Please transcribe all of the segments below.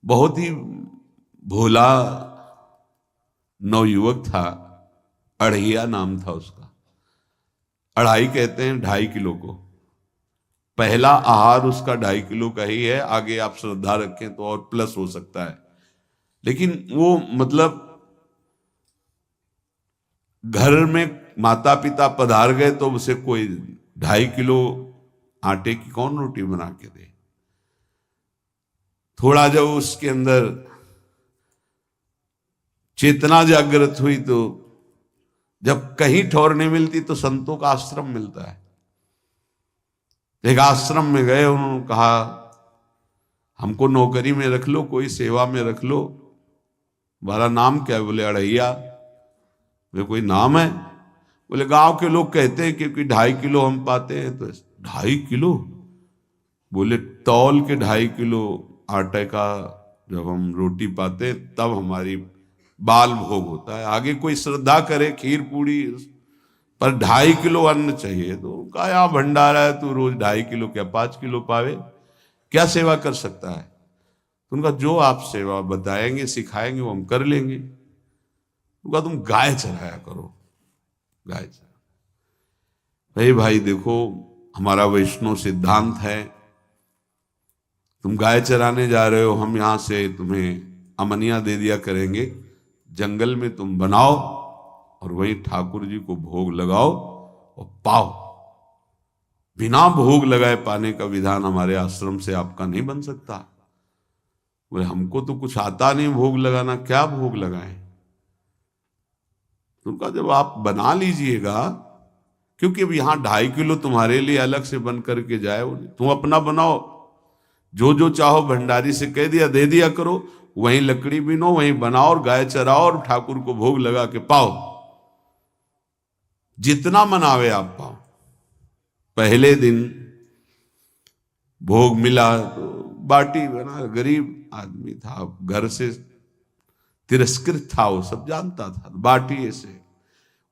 बहुत ही भोला नवयुवक था, अढ़ैया नाम था उसका। अढ़ाई कहते हैं 2.5 किलो को। पहला आहार उसका 2.5 किलो का ही है, आगे आप श्रद्धा रखें तो और प्लस हो सकता है। लेकिन वो मतलब घर में माता पिता पधार गए तो उसे कोई 2.5 किलो आटे की कौन रोटी बना के दे। थोड़ा जब उसके अंदर चेतना जागृत हुई तो जब कहीं ठौर नहीं मिलती तो संतों का आश्रम मिलता है। एक आश्रम में गए, उन्होंने कहा हमको नौकरी में रख लो, कोई सेवा में रख लो, तुम्हारा नाम क्या है? बोले अढ़ैया। बोले कोई नाम है? बोले गांव के लोग कहते हैं क्योंकि 2.5 किलो हम पाते हैं। तो 2.5 किलो? बोले तौल के 2.5 किलो आटे का जब हम रोटी पाते तब हमारी बाल भोग होता है, आगे कोई श्रद्धा करे खीर पूड़ी, पर 2.5 किलो अन्न चाहिए। तो कहा यहाँ भंडारा है, तू रोज 2.5 किलो क्या 5 किलो पावे, क्या सेवा कर सकता है? तो उनका जो आप सेवा बताएंगे सिखाएंगे वो हम कर लेंगे। उनका तुम गाय चराया करो, गाय चरा। भाई देखो, हमारा वैष्णव सिद्धांत है, तुम गाय चराने जा रहे हो, हम यहां से तुम्हें अमनिया दे दिया करेंगे, जंगल में तुम बनाओ और वहीं ठाकुर जी को भोग लगाओ और पाओ। बिना भोग लगाए पाने का विधान हमारे आश्रम से आपका नहीं बन सकता। बोले हमको तो कुछ आता नहीं भोग लगाना, क्या भोग लगाएं? उनका जब आप बना लीजिएगा, क्योंकि अब यहां 2.5 किलो तुम्हारे लिए अलग से बन करके जाए, तुम अपना बनाओ, जो जो चाहो भंडारी से कह दिया दे दिया करो, वहीं लकड़ी बीनो, वहीं बनाओ और गाय चराओ और ठाकुर को भोग लगा के पाओ, जितना मनावे आप पाओ। पहले दिन भोग मिला तो बाटी बना, गरीब आदमी था, घर से तिरस्कृत था, वो सब जानता था। बाटी ऐसे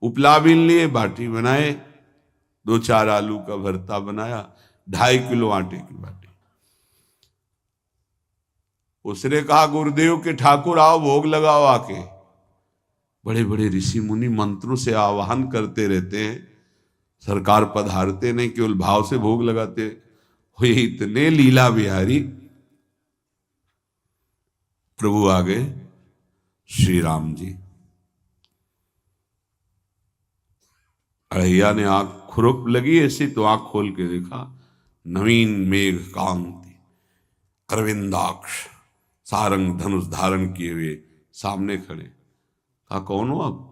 उपला बीन लिए, बाटी बनाए, 2-4 आलू का भरता बनाया, 2.5 किलो आटे की बाटी। उसने कहा गुरुदेव के ठाकुर आओ भोग लगाओ आके। बड़े बड़े ऋषि मुनि मंत्रों से आवाहन करते रहते हैं, सरकार पधारते नहीं, केवल भाव से भोग लगाते हुए इतने लीला बिहारी प्रभु आ गए श्री राम जी। अढ़ैया ने आंख खुरप लगी ऐसी तो आंख खोल के देखा, नवीन मेघ कांति, अरविंदाक्ष, सारंग धनुष धारण किए हुए सामने खड़े। कहा कौन हो आप?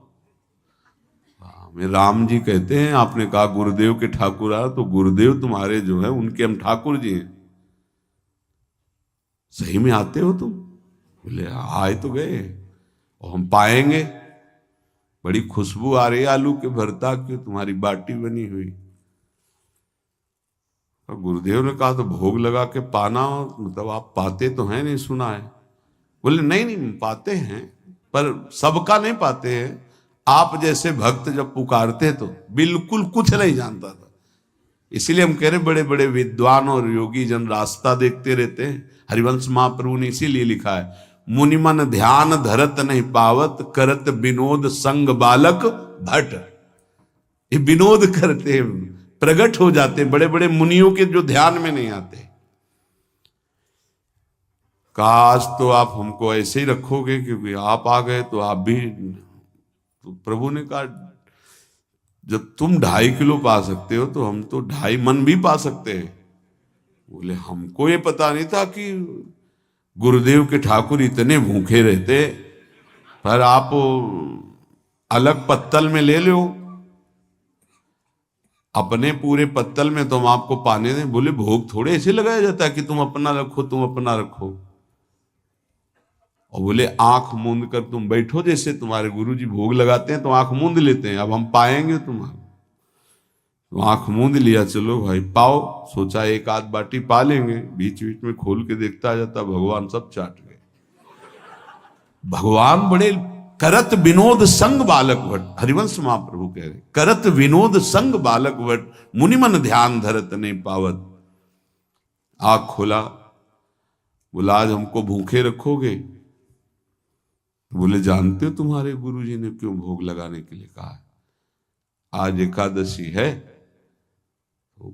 मैं राम जी कहते हैं। आपने कहा गुरुदेव के ठाकुर आ, तो गुरुदेव तुम्हारे जो है उनके हम ठाकुर जी हैं। सही में आते हो तुम? बोले आए तो गए और हम पाएंगे। बड़ी खुशबू आ रही है आलू के भरता की, तुम्हारी बाटी बनी हुई। और गुरुदेव ने कहा तो भोग लगा के पाना, मतलब आप पाते तो हैं? नहीं सुना है। बोले नहीं पाते हैं, पर सबका नहीं पाते हैं। आप जैसे भक्त जब पुकारते तो बिल्कुल कुछ नहीं जानता था। इसीलिए हम कह रहे बड़े बड़े विद्वान और योगी जन रास्ता देखते रहते हैं। हरिवंश महाप्रभु ने इसीलिए लिखा है, मुनिमन ध्यान धरत नहीं पावत, करत विनोद संग बालक भट। ये विनोद करते हैं, प्रकट हो जाते बड़े बड़े मुनियों के जो ध्यान में नहीं आते। काश तो आप हमको ऐसे ही रखोगे, क्योंकि आप आ गए तो आप भी। तो प्रभु ने कहा जब तुम 2.5 किलो पा सकते हो तो हम तो 2.5 मन भी पा सकते हैं। बोले हमको ये पता नहीं था कि गुरुदेव के ठाकुर इतने भूखे रहते, पर आप अलग पत्तल में ले लो, अपने पूरे पत्तल में तुम आपको पाने दें। बोले भोग थोड़े ऐसे लगाया जाता है कि तुम अपना रखो, तुम अपना रखो। और बोले आंख मूंद कर तुम बैठो, जैसे तुम्हारे गुरुजी भोग लगाते हैं तो आंख मूंद लेते हैं, अब हम पाएंगे तुम्हारा। तो आंख मूंद लिया, चलो भाई पाओ। सोचा एक आध बाटी पा लेंगे, बीच बीच में खोल के देखता जाता, भगवान सब चाट गए। भगवान बड़े करत विनोद संग बालक भट, हरिवंश महाप्रभु कह रहे, करत विनोद संग बालक भट, मुनिमन ध्यान धरत नहीं पावत। आंख खोला, बोला आज हमको भूखे रखोगे? बोले जानते हो तुम्हारे गुरुजी ने क्यों भोग लगाने के लिए कहा है? आज एकादशी है, तो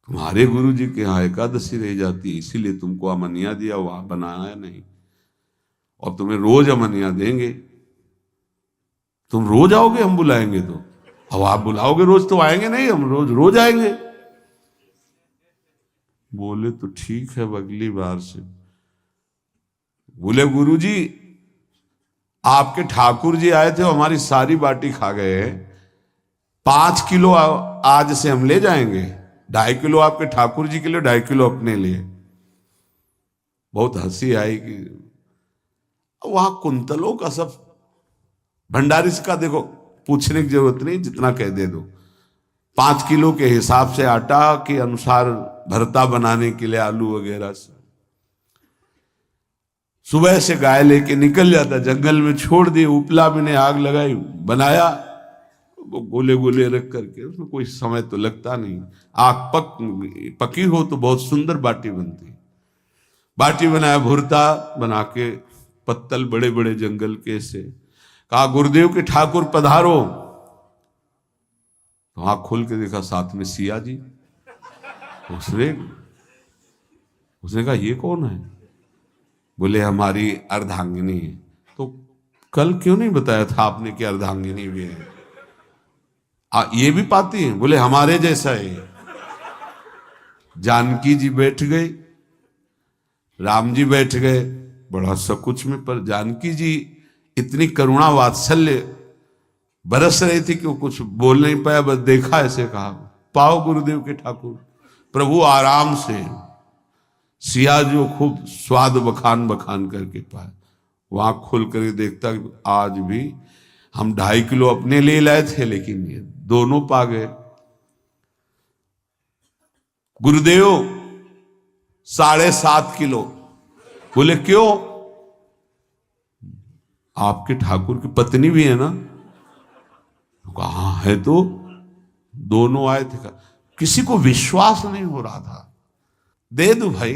तुम्हारे गुरुजी के यहाँ एकादशी रह जाती है, इसीलिए तुमको अमनिया दिया, वहां बनाया नहीं, और तुम्हें रोज अमनिया देंगे। तुम रोज आओगे हम बुलाएंगे तो? अब आप बुलाओगे रोज तो आएंगे नहीं, हम रोज रोज आएंगे। बोले तो ठीक है अगली बार से। बोले गुरुजी आपके ठाकुर जी आए थे, हमारी सारी बाटी खा गए, 5 किलो आज से हम ले जाएंगे, 2.5 किलो आपके ठाकुर जी के लिए, 2.5 किलो अपने लिए। बहुत हंसी आई कि वहां कुंतलों का सब भंडारी का देखो पूछने की जरूरत नहीं, जितना कह दे दो। 5 किलो के हिसाब से आटा के अनुसार भरता बनाने के लिए आलू वगैरह से सुबह से गाय लेके निकल जाता, जंगल में छोड़ दिए, उपला में ने आग लगाई, बनाया, वो गोले गोले रख करके, उसमें कोई समय तो लगता नहीं। आग पकी हो तो बहुत सुंदर बाटी बनती। बाटी बनाया, भुरता बना के, पत्तल बड़े बड़े जंगल के से, कहा गुरुदेव के ठाकुर पधारो। तो आंख खोल के देखा साथ में सिया जी। उसने कहा ये कौन है? बोले हमारी अर्धांगिनी है। तो कल क्यों नहीं बताया था आपने कि अर्धांगिनी भी है? ये भी पाती है? बोले हमारे जैसा है। जानकी जी बैठ गई, राम जी बैठ गए, बड़ा सकुच में, पर जानकी जी इतनी करुणा वात्सल्य बरस रही थी कि वो कुछ बोल नहीं पाया, बस देखा, ऐसे कहा पाओ गुरुदेव के ठाकुर। प्रभु आराम से, सिया जो खूब स्वाद बखान बखान करके पाए, वहां खोल कर देखता आज भी हम 2.5 किलो अपने लिए लाए थे, लेकिन ये दोनों पा गए। गुरुदेव 7.5 किलो। बोले क्यों? आपके ठाकुर की पत्नी भी है ना? कहा है, तो दोनों आए थे। किसी को विश्वास नहीं हो रहा था। दे दो भाई,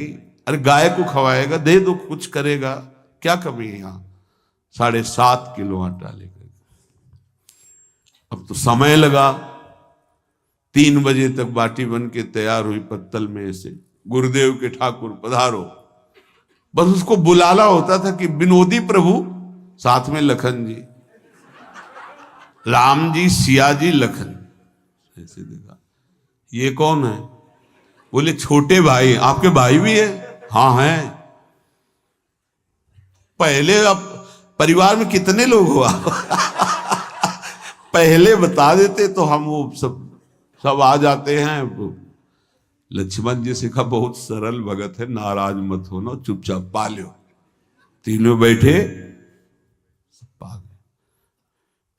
अरे गाय को खवाएगा, दे दो, कुछ करेगा, क्या कमी है यहां? 7.5 किलो आटा लेकर। अब तो समय लगा, 3 बजे तक बाटी बन के तैयार हुई पत्तल में से। गुरुदेव के ठाकुर पधारो, बस उसको बुलाना होता था कि विनोदी प्रभु, साथ में लखन जी, राम जी, सिया जी, लखन। ऐसे देखा, ये कौन है? बोले छोटे भाई। आपके भाई भी है? हाँ है। पहले अब परिवार में कितने लोग हो आप? पहले बता देते तो हम वो सब आ जाते हैं। लक्ष्मण जी से कहा बहुत सरल भगत है, नाराज मत होना, चुपचाप पा लो। तीनों बैठे, सब पा गए।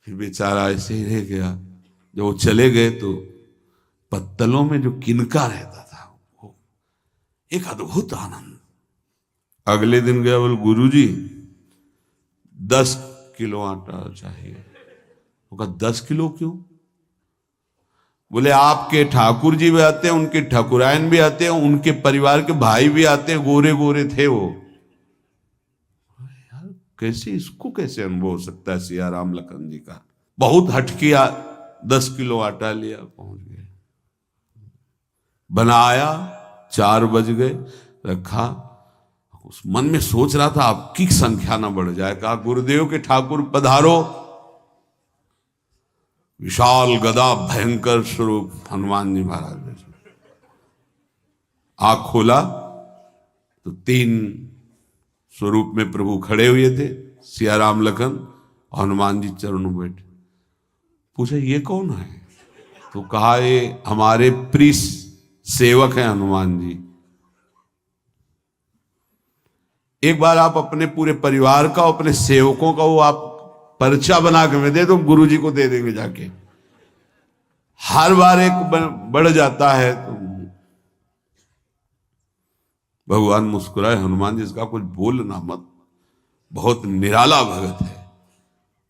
फिर बेचारा ऐसे ही रह गया। जब वो चले गए तो पत्तलों में जो किनका रहता था, वो एक अद्भुत आनंद। अगले दिन गया, बोले गुरुजी 10 किलो आटा चाहिए। वो कहा 10 किलो क्यों? बोले आपके ठाकुर जी भी आते हैं, उनके ठाकुरायन भी आते हैं, उनके परिवार के भाई भी आते हैं, गोरे गोरे थे वो। यार कैसे, इसको कैसे अनुभव हो सकता है? सिया राम लखन जी का बहुत हट किया। 10 किलो आटा लिया, पहुंच गए, बनाया, 4 बज गए, रखा। उस मन में सोच रहा था आपकी संख्या ना बढ़ जाए। कहा गुरुदेव के ठाकुर पधारो। विशाल गदा, भयंकर स्वरूप हनुमान जी महाराज। आंख खोला तो 3 स्वरूप में प्रभु खड़े हुए थे, सिया राम लखन, हनुमान जी चरणों बैठे। पूछा ये कौन है? तो कहा ये हमारे प्रिय सेवक हैं हनुमान जी। एक बार आप अपने पूरे परिवार का, अपने सेवकों का वो आप पर्चा बना के मैं दे दो, गुरु जी को दे देंगे जाके। हर बार एक बढ़ जाता है तो भगवान मुस्कुराए, हनुमान जी इसका कुछ बोलना मत, बहुत निराला भगत है।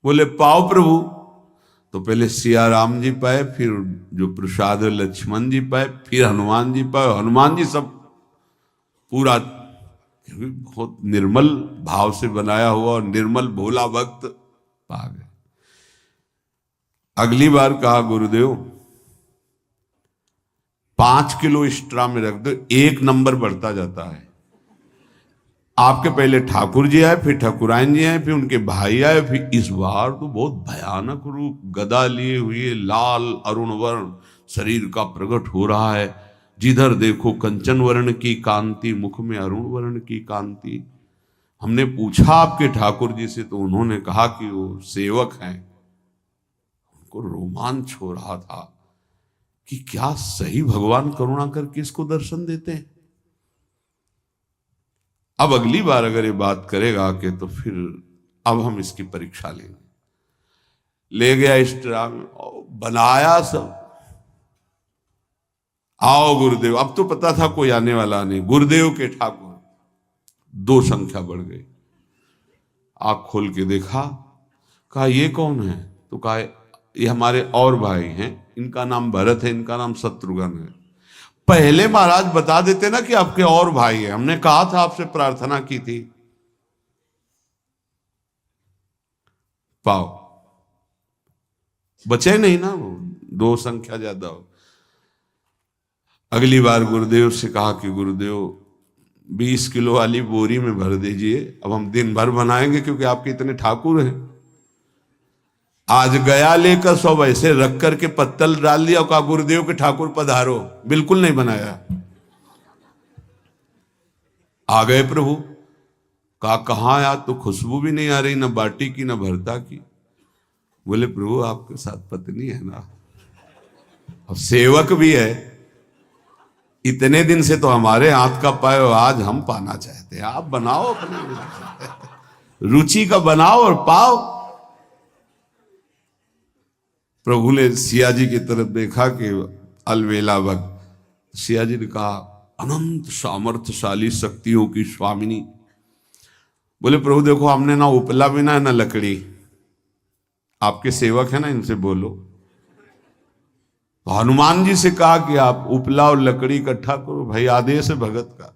बोले पाओ प्रभु। तो पहले सिया राम जी पाए, फिर जो प्रसाद लक्ष्मण जी पाए, फिर हनुमान जी पाए। हनुमान जी सब पूरा क्योंकि बहुत निर्मल भाव से बनाया हुआ और निर्मल भोला भक्त पा गए। अगली बार कहा गुरुदेव 5 किलो एक्स्ट्रा में रख दो, 1 नंबर बढ़ता जाता है। आपके पहले ठाकुर जी आए, फिर ठाकुरायन जी आए, फिर उनके भाई आए, फिर इस बार तो बहुत भयानक रूप, गदा लिए हुए, लाल अरुण वर्ण शरीर का प्रकट हो रहा है। जिधर देखो कंचन वर्ण की कांति, मुख में अरुण वर्ण की कांति। हमने पूछा आपके ठाकुर जी से, तो उन्होंने कहा कि वो सेवक हैं। उनको रोमांच हो रहा था कि क्या सही भगवान करुणा करके इसको दर्शन देते हैं। अब अगली बार अगर ये बात करेगा कि तो फिर अब हम इसकी परीक्षा लेंगे। ले गया एक्स्ट्रा में, बनाया सब। आओ गुरुदेव। अब तो पता था कोई आने वाला नहीं। गुरुदेव के ठाकुर 2 संख्या बढ़ गई। आंख खोल के देखा, कहा ये कौन है? तो कहा ये हमारे और भाई हैं, इनका नाम भरत है, इनका नाम शत्रुघ्न है। पहले महाराज बता देते ना कि आपके और भाई हैं, हमने कहा था, आपसे प्रार्थना की थी। पाओ बचे नहीं ना, वो 2 संख्या ज्यादा हो। अगली बार गुरुदेव से कहा कि गुरुदेव 20 किलो वाली बोरी में भर दीजिए, अब हम दिन भर बनाएंगे क्योंकि आपके इतने ठाकुर हैं। आज गया लेकर सब ऐसे रख करके पत्तल डाल दिया, कहा गुरुदेव के ठाकुर पधारो। बिल्कुल नहीं बनाया। आ गए प्रभु। कहा कहाँ यार, तो खुशबू भी नहीं आ रही, ना बाटी की ना भरता की। बोले प्रभु आपके साथ पत्नी है ना, अब सेवक भी है, इतने दिन से तो हमारे हाथ का पाए, आज हम पाना चाहते हैं, आप बनाओ अपने रुचि का बनाओ और पाओ। प्रभु ने सिया जी की तरफ देखा कि अलवेला भक्त। सिया जी ने कहा अनंत सामर्थ्यशाली शक्तियों की स्वामिनी। बोले प्रभु देखो, हमने ना उपला बिना है ना लकड़ी, आपके सेवक है ना, इनसे बोलो। तो हनुमान जी से कहा कि आप उपला और लकड़ी इकट्ठा करो, भाई आदेश है भगत का।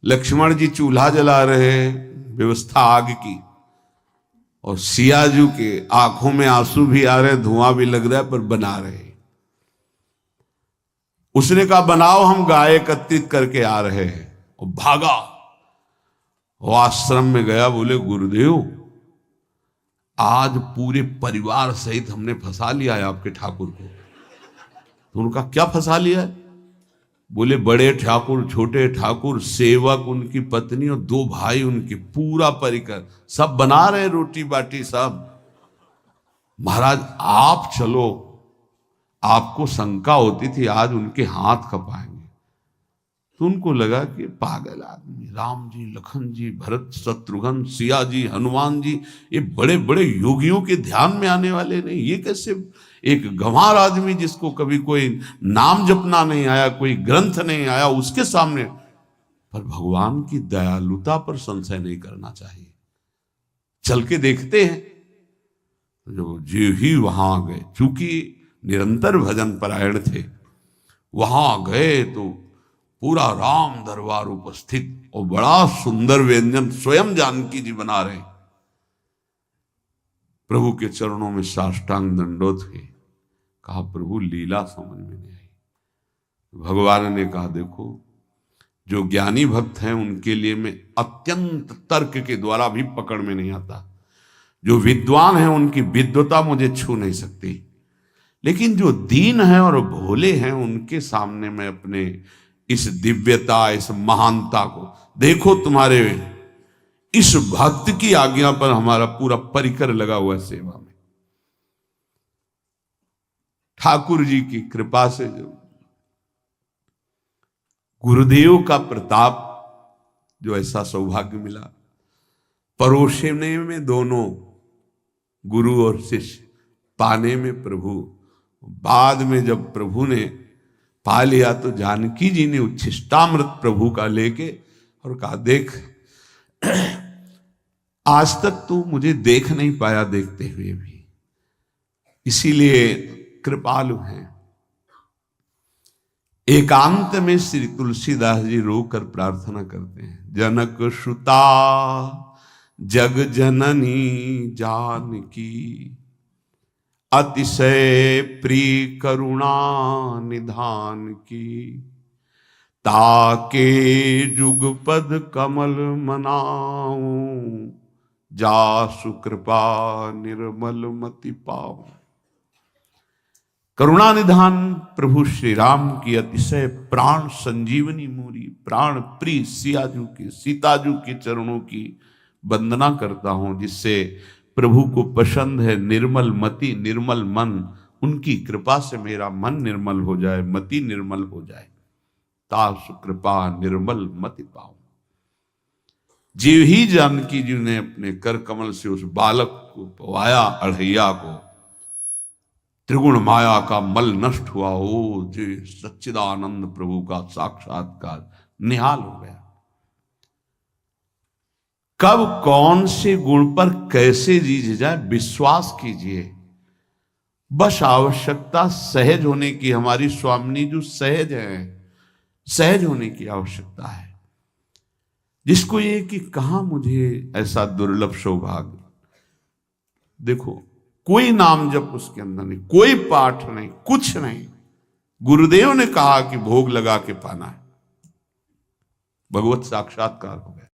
लक्ष्मण जी चूल्हा जला रहे, व्यवस्था आग की, और सियाजू के आंखों में आंसू भी आ रहे, धुआं भी लग रहा है, पर बना रहे। उसने कहा बनाओ, हम गाय एकत्रित करके आ रहे हैं। और भागा, वो आश्रम में गया। बोले गुरुदेव आज पूरे परिवार सहित हमने फंसा लिया है आपके ठाकुर को। तो उनका क्या फंसा लिया है? बोले बड़े ठाकुर, छोटे ठाकुर, सेवक, उनकी पत्नी और 2 भाई उनके, पूरा परिकर, सब बना रहे रोटी बाटी सब। महाराज आप चलो, आपको शंका होती थी आज उनके हाथ कपाएंगे। तो उनको लगा कि पागल आदमी, राम जी, लखन जी, भरत, शत्रुघ्न, सिया जी, हनुमान जी, ये बड़े बड़े योगियों के ध्यान में आने वाले नहीं, ये कैसे एक गंवार आदमी जिसको कभी कोई नाम जपना नहीं आया, कोई ग्रंथ नहीं आया, उसके सामने। पर भगवान की दयालुता पर संशय नहीं करना चाहिए। चल के देखते हैं। जो जी ही वहां गए, चूंकि निरंतर भजन परायण थे, वहां गए तो पूरा राम दरबार उपस्थित, और बड़ा सुंदर व्यंजन स्वयं जानकी जी बना रहे। प्रभु के चरणों में साष्टांग दंडोत हुए। कहा प्रभु लीला समझ में नहीं आई। भगवान ने कहा देखो, जो ज्ञानी भक्त हैं उनके लिए मैं अत्यंत तर्क के द्वारा भी पकड़ में नहीं आता। जो विद्वान हैं उनकी विद्वता मुझे छू नहीं सकती, लेकिन जो दीन हैं और भोले हैं उनके सामने मैं अपने इस दिव्यता, इस महानता को देखो। तुम्हारे इस भक्त की आज्ञा पर हमारा पूरा परिकर लगा हुआ है सेवा में। ठाकुर जी की कृपा से जो गुरुदेव का प्रताप, जो ऐसा सौभाग्य मिला, परोसने में दोनों गुरु और शिष्य, पाने में प्रभु। बाद में जब प्रभु ने पा लिया तो जानकी जी ने उच्छिष्टामृत प्रभु का लेके और कहा देख, आज तक तू मुझे देख नहीं पाया देखते हुए भी, इसीलिए कृपालु हैं। एकांत में श्री तुलसीदास जी रोकर प्रार्थना करते हैं, जनक सुता जग जननी जानकी, अतिशय प्रिय करुणा निधान की, ताके जुगपद कमल मनाऊं, जासु कृपा निर्मल मति पाऊं। करुणा निधान प्रभु श्री राम की अतिशय प्राण संजीवनी मूरी, प्राण प्रिय सियाजू की, सीताजू के चरणों की वंदना करता हूं, जिससे प्रभु को पसंद है निर्मल मति निर्मल मन। उनकी कृपा से मेरा मन निर्मल हो जाए, मति निर्मल हो जाए। तासु कृपा निर्मल मति पाऊं। जीव ही जानकी जी ने अपने कर कमल से उस बालक को पवाया, अढ़ैया को, त्रिगुण माया का मल नष्ट हुआ। हो जी सच्चिदानंद प्रभु का साक्षात्कार निहाल हो गया। कब कौन से गुण पर कैसे जीज जाए विश्वास कीजिए, बस आवश्यकता सहज होने की। हमारी स्वामिनी जो सहज है, सहज होने की आवश्यकता है। जिसको ये कि कहां मुझे ऐसा दुर्लभ सौभाग्य, देखो कोई नाम जप उसके अंदर नहीं, कोई पाठ नहीं, कुछ नहीं। गुरुदेव ने कहा कि भोग लगा के पाना है, भगवत साक्षात्कार हो गया।